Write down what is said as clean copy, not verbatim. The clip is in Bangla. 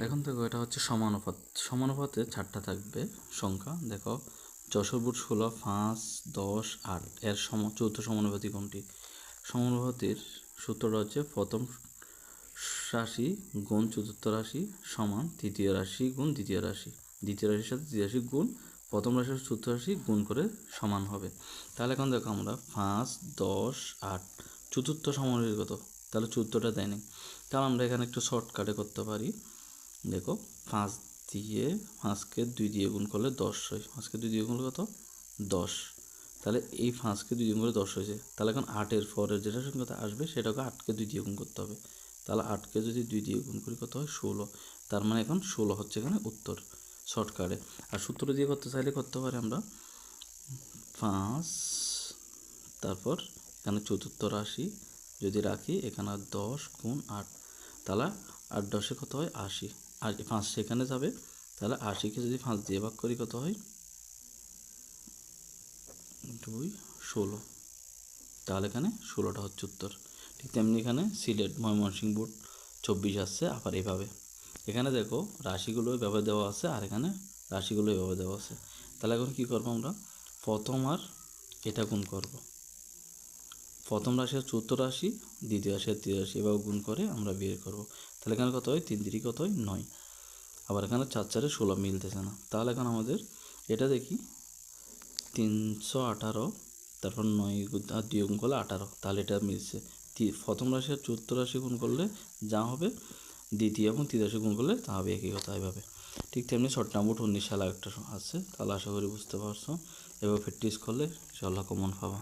এখন দেখো এটা হচ্ছে সমানুপাত। সমানুপাতে 4টা থাকবে সংখ্যা। দেখো যশোর বুট 16, 5, 10, 8 এর চৌথ সমানুপাতি কোনটি? সমানুপাতির সূত্রটা হচ্ছে প্রথম রাশি গুণ চতুর্থ রাশি সমান তৃতীয় রাশি গুণ দ্বিতীয় রাশি, দ্বিতীয় রাশির সাথে তৃতীয় রাশি গুণ প্রথম রাশির চতুর্থ রাশি গুণ করে সমান হবে। তাহলে এখন দেখো আমরা 5, 10, 8 চতুর্থ সমানুপাতি কত? তাহলে চতুর্থটা দেয়নি, তাহলে আমরা এখানে একটু শর্টকাটে করতে পারি। দেখো 5 দিয়ে 5কে 2 দিয়ে গুণ করলে 10 হয়, 5কে 2 দিয়ে গুণ করলে কত? 10। তাহলে এই 5কে 2 দিয়ে গুণ করলে 10 হয়েছে। তাহলে এখন 8-এর পরের যেটা সংখ্যাটা আসবে সেটাকে 8কে 2 দিয়ে গুণ করতে হবে। তাহলে 8কে যদি 2 দিয়ে গুণ করি কত হয়? 16। তার মানে এখন 16 হচ্ছে এখানে উত্তর শর্টকাটে। আর সূত্র দিয়ে করতে চাইলে করতে পারি আমরা 5, তারপর এখানে চতুর্থ রাশি যদি রাখি এখানে 10 গুণ 8, তাহলে 8 10-এ কত হয়? 80। আর 5 সেখানে যাবে, তাহলে 80কে যদি 5 দিয়ে ভাগ করি কত হয়? 2, 16। তাহলে এখানে 16টা হচ্ছে উত্তর। ঠিক তেমনি এখানে সিলেট ময়মনসিংহ বোর্ড 24 আসছে আবার এভাবে। এখানে দেখো রাশিগুলো এভাবে দেওয়া আছে আর এখানে রাশিগুলো এভাবে দেওয়া আছে। তাহলে এখন কী করবো আমরা? প্রথম আর এটা গুণ করব। প্রথম রাশি আর চতুর্থ রাশি, দ্বিতীয় রাশি আর তৃতীয় রাশি এভাবে গুণ করে আমরা বের করব। তাহলে এখানে কত হয়? 3 3 কত হয়? 9। আবার এখানে 4 4-এ 16 মিলতেছে না। তাহলে এখন আমাদের এটা দেখি 318, তারপর 9 আর 2 গুণ করলে 18, তাহলে এটা মিলছে। প্রথম রাশি আর চতুর্থ রাশি গুণ করলে যা হবে, দ্বিতীয় এবং তৃতীয় রাশি গুণ করলে তা হবে একই কথা। এভাবে ঠিক তেমনি শর্ট নাম্বার 19 সালে একটা আছে। তাহলে আশা করি বুঝতে পারছো। এভাবে প্র্যাকটিস করলে ইনশাআল্লাহ কমন পাবা।